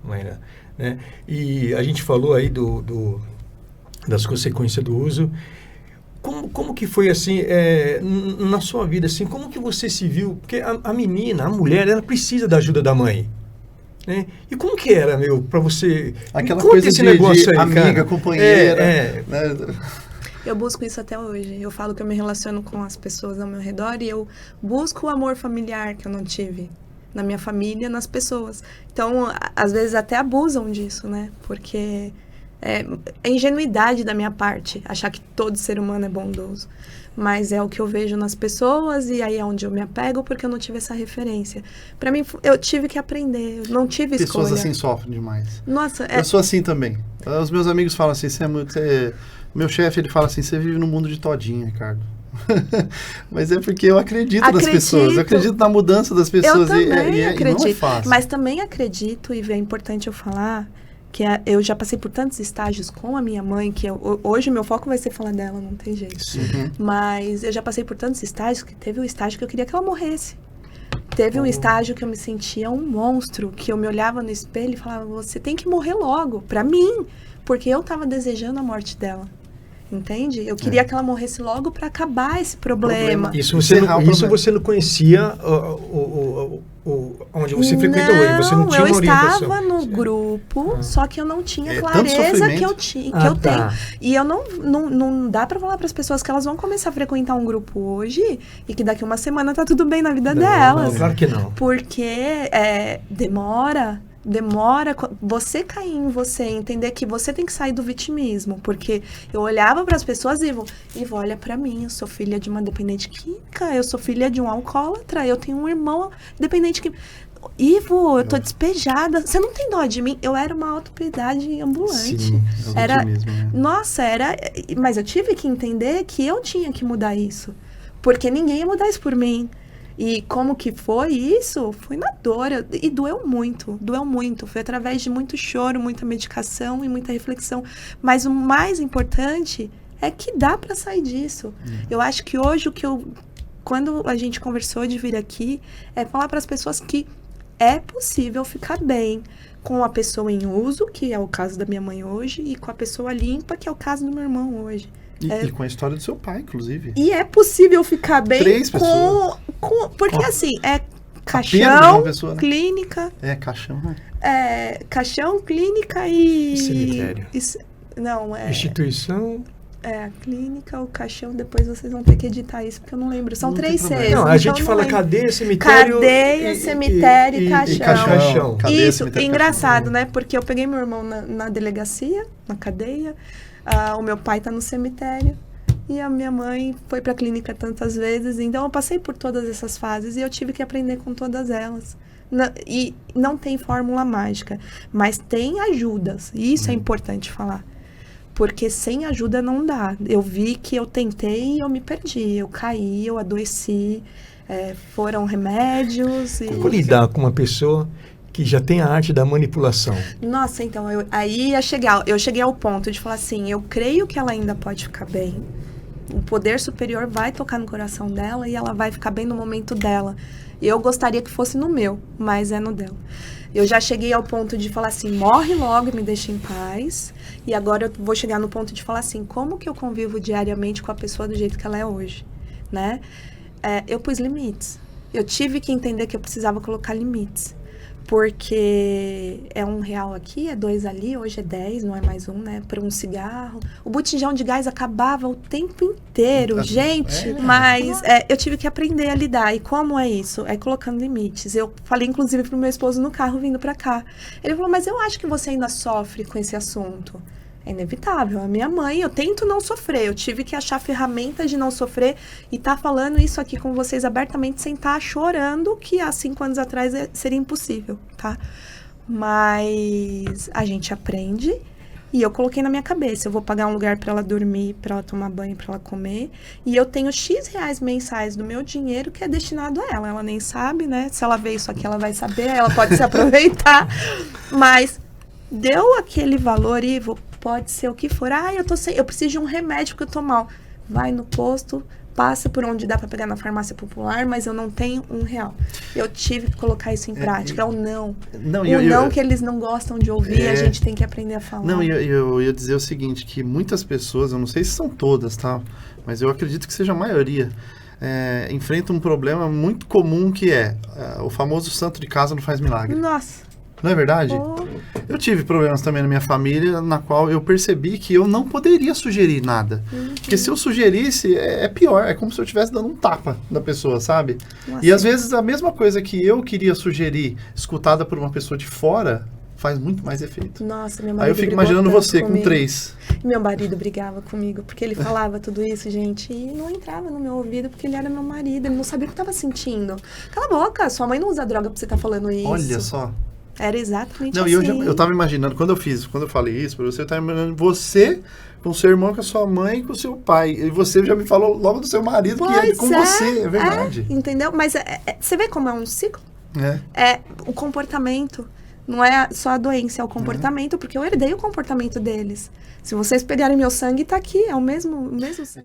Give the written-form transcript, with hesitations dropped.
Mayra, né? E a gente falou aí das consequências do uso. Como que foi assim, na sua vida, assim, como que você se viu? Porque a menina, a mulher, ela precisa da ajuda da mãe. Né? E como que era, pra você... Aquela coisa esse de negócio aí, amiga, cara. companheira. Né? Eu busco isso até hoje. Eu falo que eu me relaciono com as pessoas ao meu redor e eu busco o amor familiar que eu não tive na minha família, nas pessoas. Então, às vezes até abusam disso, né? Porque é ingenuidade da minha parte achar que todo ser humano é bondoso. Mas é o que eu vejo nas pessoas e aí é onde eu me apego porque eu não tive essa referência. Pra mim, eu tive que aprender, eu não tive escolha. Pessoas assim sofrem demais. Nossa, eu sou assim também. Os meus amigos falam assim, meu chefe, ele fala assim, você vive num mundo de todinho, Ricardo. Mas é porque eu acredito nas pessoas, eu acredito na mudança das pessoas. Eu também acredito, e não é fácil. Mas também acredito, e é importante eu falar, que eu já passei por tantos estágios com a minha mãe, que hoje meu foco vai ser falar dela, não tem jeito. Uhum. Mas eu já passei por tantos estágios, que teve um estágio que eu queria que ela morresse. Teve um estágio que eu me sentia um monstro, que eu me olhava no espelho e falava, você tem que morrer logo, pra mim, porque eu tava desejando a morte dela. Entende? Eu queria que ela morresse logo para acabar esse problema. Isso você não conhecia onde você frequenta hoje? Você não tinha uma orientação? Eu estava no grupo, só que eu não tinha clareza que eu tenho. E eu não dá para falar para as pessoas que elas vão começar a frequentar um grupo hoje e que daqui uma semana tá tudo bem na vida delas. Não, claro que não. Porque demora você cair em você, entender que você tem que sair do vitimismo, porque eu olhava para as pessoas e Ivo, olha para mim, eu sou filha de uma dependente química, eu sou filha de um alcoólatra, eu tenho um irmão dependente químico. Ivo, eu tô despejada, você não tem dó de mim? Eu era uma autopiedade ambulante. Sim, era mesmo, né? Nossa, mas eu tive que entender que eu tinha que mudar isso, porque ninguém ia mudar isso por mim. E como que foi isso? Foi na dor. E doeu muito. Foi através de muito choro, muita medicação e muita reflexão. Mas o mais importante é que dá para sair disso. Eu acho que hoje quando a gente conversou de vir aqui, é falar para as pessoas que é possível ficar bem com a pessoa em uso, que é o caso da minha mãe hoje, e com a pessoa limpa, que é o caso do meu irmão hoje. E com a história do seu pai, inclusive. E é possível ficar bem 3 pessoas. Porque assim, é caixão, pessoa, né? clínica... caixão, né? Caixão, clínica e... Cemitério. Instituição... a clínica, o caixão, depois vocês vão ter que editar isso, porque eu não lembro. São 3 Cs. Não, a gente fala cadeia, cemitério... Cadeia, cemitério e caixão. Caixão. Cadeia, isso, engraçado, né? Porque eu peguei meu irmão na delegacia, na cadeia, o meu pai tá no cemitério, e a minha mãe foi pra clínica tantas vezes, então eu passei por todas essas fases e eu tive que aprender com todas elas. E não tem fórmula mágica, mas tem ajudas, e isso é importante falar. Porque sem ajuda não dá. Eu vi que eu tentei e eu me perdi. Eu caí, eu adoeci. Foram remédios. Como lidar com uma pessoa que já tem a arte da manipulação? Nossa, então, eu cheguei ao ponto de falar assim, eu creio que ela ainda pode ficar bem. O poder superior vai tocar no coração dela e ela vai ficar bem no momento dela. Eu gostaria que fosse no meu, mas é no dela. Eu já cheguei ao ponto de falar assim, morre logo e me deixa em paz. E agora eu vou chegar no ponto de falar assim, como que eu convivo diariamente com a pessoa do jeito que ela é hoje, né? Eu pus limites. Eu tive que entender que eu precisava colocar limites. Porque é R$1 aqui, é 2 ali, hoje é 10, não é mais 1, né? Por um cigarro. O botijão de gás acabava o tempo inteiro, gente. Mas eu tive que aprender a lidar. E como é isso? É colocando limites. Eu falei, inclusive, pro meu esposo no carro vindo pra cá. Ele falou, mas eu acho que você ainda sofre com esse assunto. É inevitável. A minha mãe, eu tento não sofrer. Eu tive que achar ferramentas de não sofrer e tá falando isso aqui com vocês abertamente sem estar chorando, que há 5 anos atrás seria impossível, tá? Mas a gente aprende e eu coloquei na minha cabeça, eu vou pagar um lugar para ela dormir, para ela tomar banho, para ela comer, e eu tenho X reais mensais do meu dinheiro que é destinado a ela. Ela nem sabe, né? Se ela ver isso aqui, ela vai saber, ela pode se aproveitar, mas deu aquele valor, Ivo, pode ser o que for. Eu preciso de um remédio porque eu tô mal. Vai no posto, passa por onde dá para pegar na farmácia popular, mas eu não tenho R$1. Eu tive que colocar isso em prática. O não. Não que eles não gostam de ouvir, a gente tem que aprender a falar. Não, eu ia dizer o seguinte, que muitas pessoas, eu não sei se são todas, tá? Mas eu acredito que seja a maioria, enfrentam um problema muito comum que é o famoso santo de casa não faz milagre. Nossa. Não é verdade? Eu tive problemas também na minha família, na qual eu percebi que eu não poderia sugerir nada. Porque se eu sugerisse, é pior. É como se eu estivesse dando um tapa na pessoa, sabe? Nossa. E às vezes a mesma coisa que eu queria sugerir, escutada por uma pessoa de fora, faz muito mais efeito. Nossa, meu marido Aí eu fico imaginando você com 3. Meu marido brigava comigo, porque ele falava tudo isso, gente, e não entrava no meu ouvido, porque ele era meu marido, ele não sabia o que eu tava sentindo. Cala a boca, sua mãe não usa droga pra você estar falando isso. Olha só. Era exatamente não, assim. E eu tava imaginando, quando eu falei isso pra você, eu tava imaginando você com seu irmão, com a sua mãe e com o seu pai. E você já me falou logo do seu marido, que é com você, é verdade. Entendeu? Mas você vê como é um ciclo? É o comportamento. Não é só a doença, é o comportamento, porque eu herdei o comportamento deles. Se vocês pegarem meu sangue, tá aqui, é o mesmo sangue.